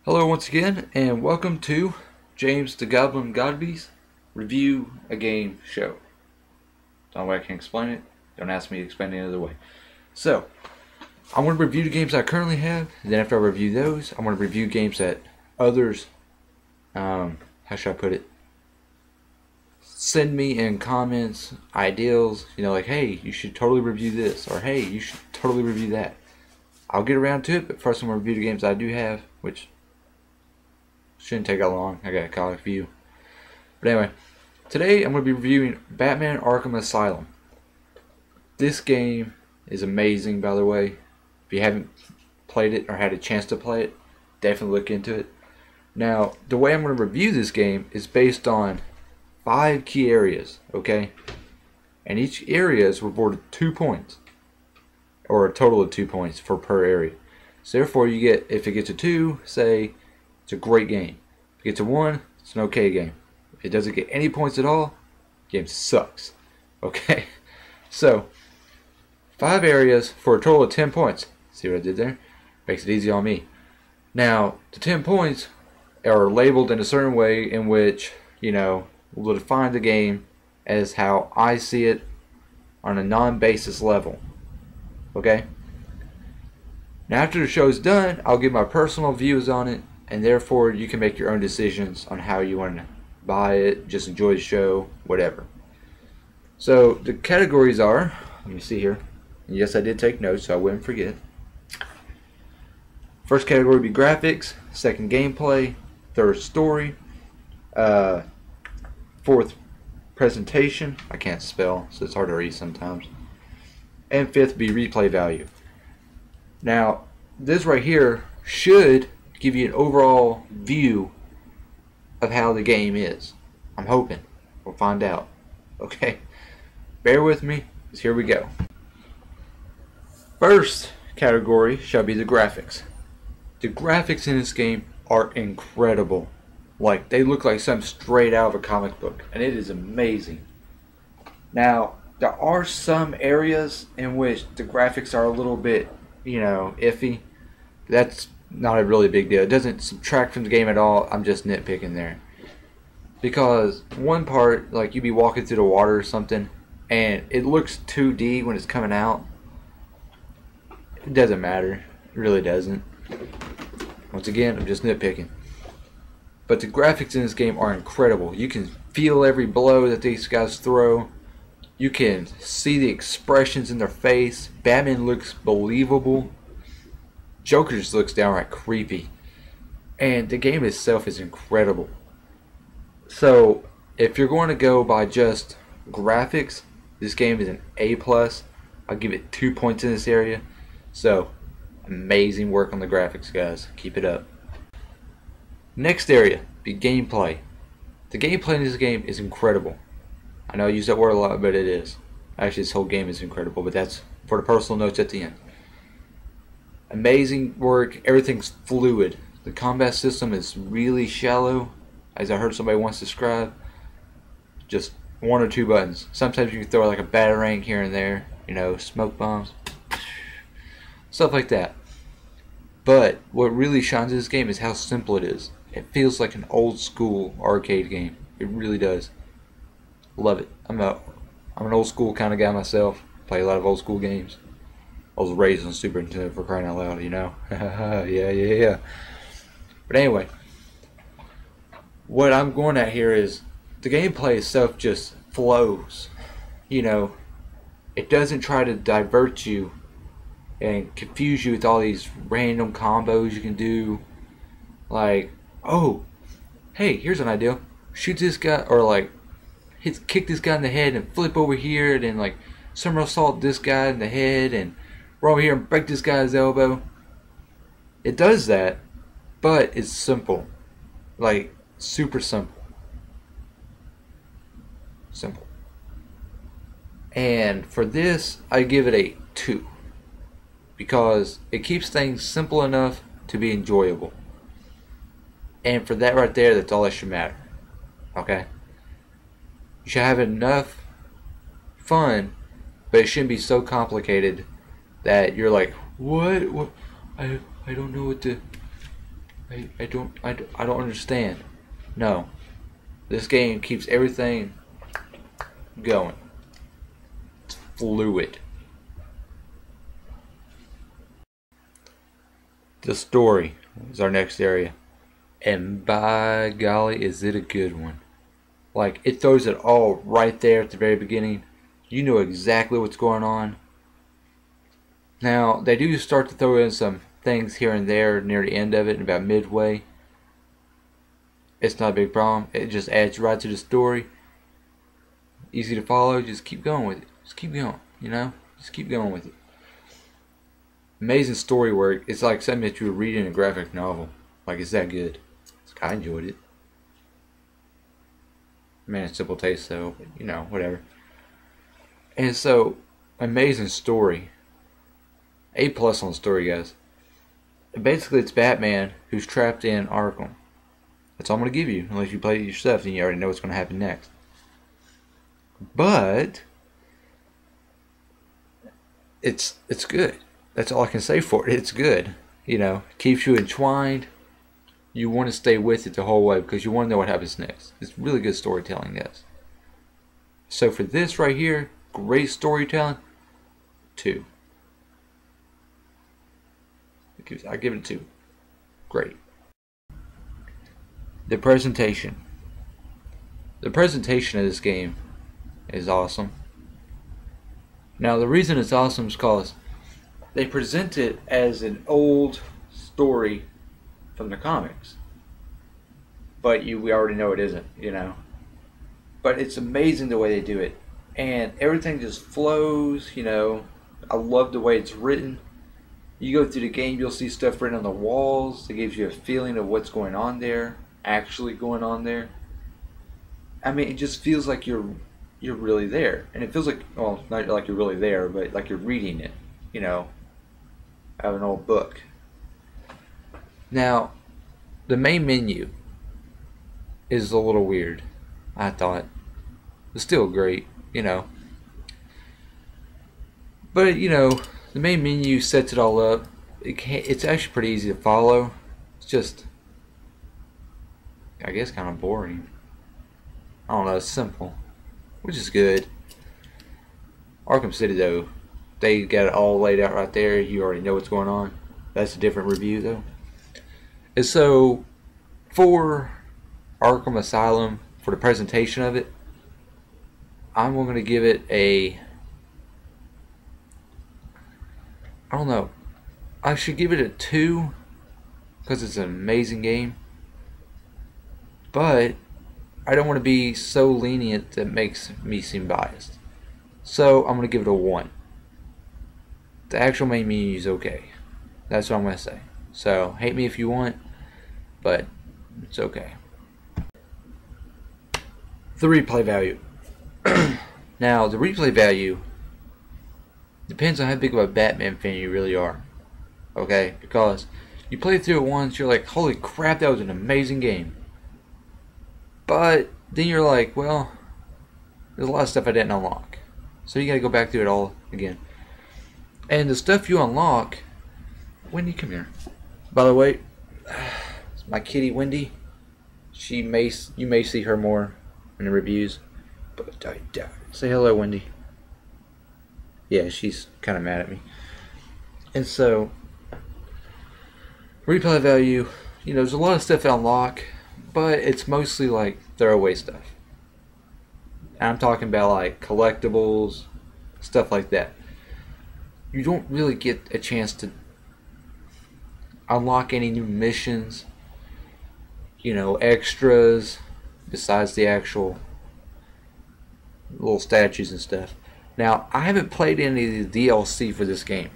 Hello once again, and welcome to James the Goblin Godby's Review a Game Show. Don't know way I can explain it. Don't ask me to explain it any other way. So, I'm going to review the games I currently have, and then after I review those, I'm going to review games that others, how should I put it, send me in comments, ideals, like, hey, you should totally review this, or hey, you should totally review that. I'll get around to it, but first I'm going to review the games I do have, which shouldn't take that long. I got a college view. But anyway, today I'm going to be reviewing Batman Arkham Asylum. This game is amazing, by the way. If you haven't played it or had a chance to play it, definitely look into it. Now, the way I'm going to review this game is based on 5 key areas, okay? And each area is rewarded 2 points, or a total of 2 points for per area. So therefore, you get, if it gets a 2, say, it's a great game. If it gets a 1, it's an okay game. If it doesn't get any points at all, the game sucks. Okay? So, 5 areas for a total of 10 points. See what I did there? Makes it easy on me. Now, the 10 points are labeled in a certain way in which, will define the game as how I see it on a non-basis level. Okay? Now, after the show's done, I'll give my personal views on it, and therefore you can make your own decisions on how you want to buy it, just enjoy the show, whatever. So the categories are, let me see here. And yes, I did take notes, so I wouldn't forget. First category would be graphics, second gameplay, third story, fourth presentation, I can't spell, so it's hard to read sometimes, and fifth be replay value. Now, this right here should give you an overall view of how the game is. I'm hoping. We'll find out. Okay? Bear with me, because here we go. First category shall be the graphics. The graphics in this game are incredible. Like, they look like something straight out of a comic book, and it is amazing. Now, there are some areas in which the graphics are a little bit, iffy. That's not a really big deal. It doesn't subtract from the game at all. I'm just nitpicking there. Because one part, like, you'd be walking through the water or something, and it looks 2D when it's coming out. It doesn't matter. It really doesn't. Once again, I'm just nitpicking. But the graphics in this game are incredible. You can feel every blow that these guys throw. You can see the expressions in their face. Batman looks believable. Joker just looks downright creepy. And the game itself is incredible. So, if you're going to go by just graphics, this game is an A+. I'll give it 2 points in this area. So, amazing work on the graphics, guys. Keep it up. Next area, be gameplay. The gameplay in this game is incredible. I know I use that word a lot, but it is. Actually, this whole game is incredible, but that's for the personal notes at the end. Amazing work. Everything's fluid. The combat system is really shallow, as I heard somebody once describe. Just 1 or 2 buttons. Sometimes you can throw like a batarang here and there, smoke bombs, stuff like that. But what really shines in this game is how simple it is. It feels like an old school arcade game. It really does. Love it. I'm an old school kind of guy myself. Play a lot of old school games. I was raised on Super Nintendo, for crying out loud, yeah. But anyway, what I'm going at here is the gameplay itself just flows. It doesn't try to divert you and confuse you with all these random combos you can do. Like, oh, hey, here's an idea. Shoot this guy, or like, kick this guy in the head and flip over here, and then like somersault this guy in the head and run over here and break this guy's elbow. It does that, but it's simple. Like, super simple. Simple. And for this, I give it a 2. Because it keeps things simple enough to be enjoyable. And for that right there, that's all that should matter. Okay? You should have enough fun, but it shouldn't be so complicated that you're like, what? I don't know what to... I don't understand. No, this game keeps everything going. It's fluid. The story is our next area, and by golly, is it a good one. Like, it throws it all right there at the very beginning. You know exactly what's going on. Now, they do start to throw in some things here and there near the end of it, about midway. It's not a big problem. It just adds right to the story. Easy to follow. Just keep going with it. Just keep going, you know? Just keep going with it. Amazing story work. It's like something that you would read in a graphic novel. Like, it's that good. I enjoyed it. Man, it's simple taste though, but you know, whatever. And so, amazing story. A+ on the story, guys. Basically, it's Batman who's trapped in Arkham. That's all I'm going to give you. Unless you play it yourself, then you already know what's going to happen next. But it's good. That's all I can say for it. It's good. You know, keeps you entwined. You want to stay with it the whole way because you want to know what happens next. It's really good storytelling, guys. So for this right here, great storytelling, 2. I give it a 2. Great. The presentation. The presentation of this game is awesome. Now the reason it's awesome is because they present it as an old story from the comics, but we already know it isn't, you know. But it's amazing the way they do it, and everything just flows, you know. I love the way it's written. You go through the game, you'll see stuff written on the walls that gives you a feeling of what's going on there, actually going on there. I mean, it just feels like you're really there, and it feels like, well, not like you're really there, but like you're reading it, you know, out of an old book. Now, the main menu is a little weird, I thought. It's still great, you know. But, you know, the main menu sets it all up. It's actually pretty easy to follow. It's just, I guess, kind of boring. I don't know, it's simple, which is good. Arkham City, though, they got it all laid out right there. You already know what's going on. That's a different review, though. And so, for Arkham Asylum, for the presentation of it, I'm going to give it a, I don't know, I should give it a 2 because it's an amazing game, but I don't want to be so lenient that makes me seem biased. So I'm going to give it a 1. The actual main menu is okay. That's what I'm going to say. So hate me if you want, but it's okay. The replay value. Now, the replay value depends on how big of a Batman fan you really are. Okay? Because you play through it once, you're like, holy crap, that was an amazing game. But then you're like, well, there's a lot of stuff I didn't unlock. So you gotta go back through it all again. And the stuff you unlock, Wendy, come here. By the way, it's my kitty Wendy. You may see her more in the reviews, but I doubt it. Say hello, Wendy. Yeah, she's kind of mad at me. And so, replay value, you know, there's a lot of stuff to unlock, but it's mostly like throwaway stuff. And I'm talking about like collectibles, stuff like that. You don't really get a chance to unlock any new missions, you know, extras, besides the actual little statues and stuff. Now, I haven't played any of the DLC for this game,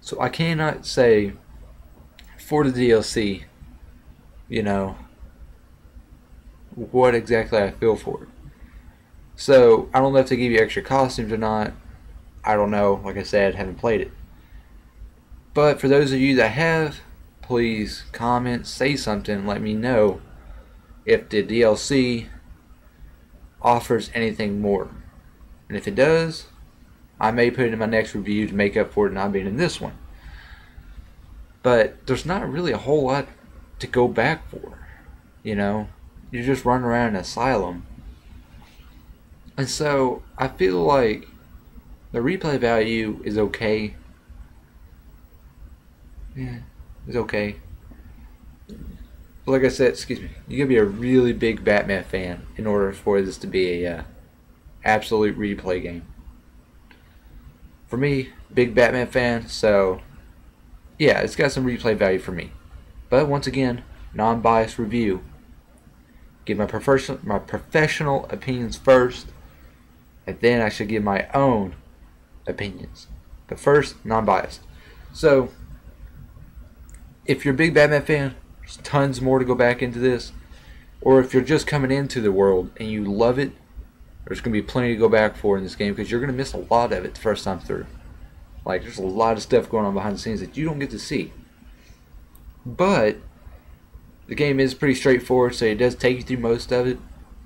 so I cannot say for the DLC, you know, what exactly I feel for it. So, I don't know if they give you extra costumes or not. I don't know. Like I said, I haven't played it. But for those of you that have, please comment, say something, let me know if the DLC offers anything more. And if it does, I may put it in my next review to make up for it not being in this one. but there's not really a whole lot to go back for. You know, you just run around an asylum. And so I feel like the replay value is okay. Yeah, it's okay. But like I said, excuse me, you gotta be a really big Batman fan in order for this to be a absolute replay game. For me, big Batman fan, so yeah, it's got some replay value for me. But once again, non-biased review. Give my professional opinions first, and then I should give my own opinions. But first, non-biased. So, if you're a big Batman fan, there's tons more to go back into this. Or if you're just coming into the world and you love it, there's going to be plenty to go back for in this game, because you're going to miss a lot of it the first time through. Like, there's a lot of stuff going on behind the scenes that you don't get to see. But the game is pretty straightforward, so it does take you through most of it.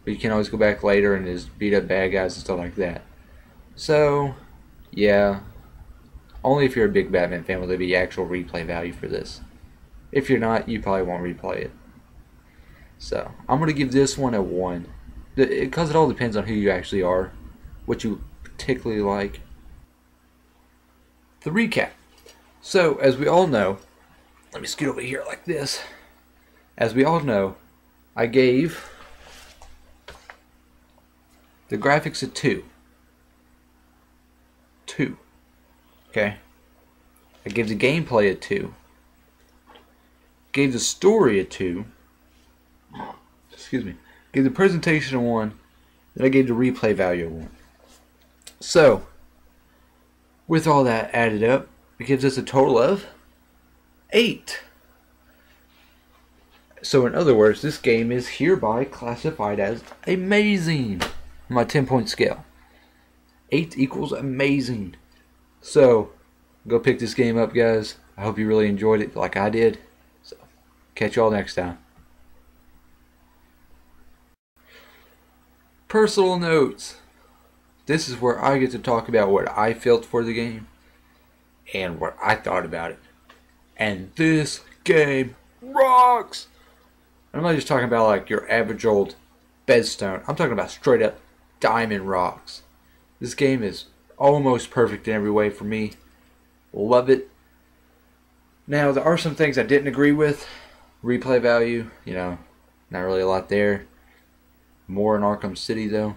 But you can always go back later and just beat up bad guys and stuff like that. So, yeah. Only if you're a big Batman fan will there be actual replay value for this. If you're not, you probably won't replay it. So, I'm going to give this one a 1. Because it all depends on who you actually are. What you particularly like. The recap. So, as we all know, let me scoot over here like this. As we all know, I gave the graphics a 2. 2. Okay. I gave the gameplay a 2. Gave the story a 2. Excuse me. Gave the presentation a 1. Then I gave the replay value a 1. So, with all that added up, it gives us a total of 8. So in other words, this game is hereby classified as amazing on my 10-point scale. 8 equals amazing. So, go pick this game up, guys. I hope you really enjoyed it like I did. So, catch y'all next time. Personal notes. This is where I get to talk about what I felt for the game and what I thought about it. And this game rocks! I'm not just talking about like your average old bedstone. I'm talking about straight up diamond rocks. This game is almost perfect in every way for me. Love it. Now, there are some things I didn't agree with. Replay value, you know, not really a lot there. More in Arkham City though.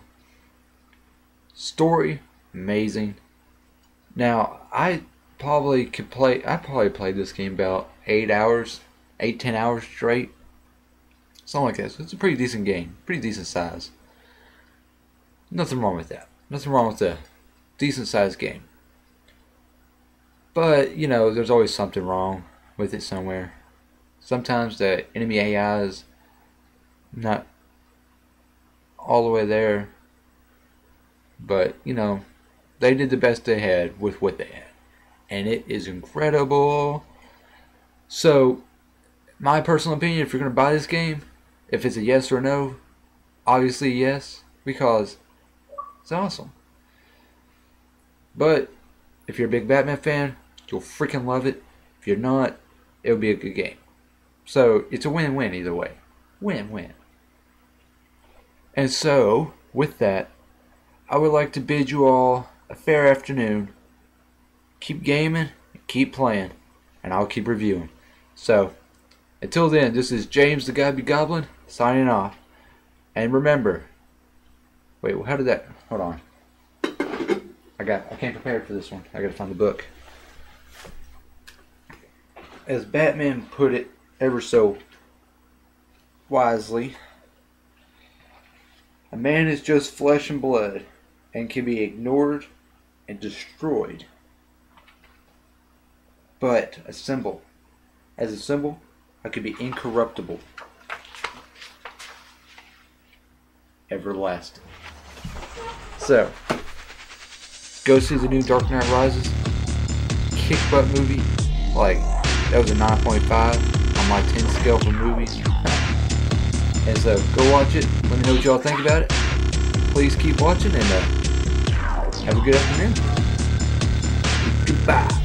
Story, amazing. Now, I probably played this game about 8 hours, 8-10 hours straight. Something like that. So it's a pretty decent game. Pretty decent size. Nothing wrong with that. Nothing wrong with a decent sized game. But, you know, there's always something wrong with it somewhere. Sometimes the enemy AI is not all the way there. But, you know, they did the best they had with what they had. And it is incredible. So, my personal opinion, if you're going to buy this game, if it's a yes or no, obviously yes, because it's awesome. But, if you're a big Batman fan, you'll freaking love it. If you're not, it'll be a good game. So, it's a win-win either way. Win-win. And so, with that, I would like to bid you all a fair afternoon. Keep gaming, keep playing, and I'll keep reviewing. So, until then, this is James the Goblin signing off. And remember, wait, how did that, hold on. I came prepared for this one. I gotta find the book. As Batman put it ever so wisely, a man is just flesh and blood and can be ignored and destroyed. But as a symbol, I could be incorruptible, everlasting. So, go see the new Dark Knight Rises. Kick butt movie. Like, that was a 9.5 on my 10 scale for movies. And so, go watch it. Let me know what y'all think about it. Please keep watching and have a good afternoon. Goodbye.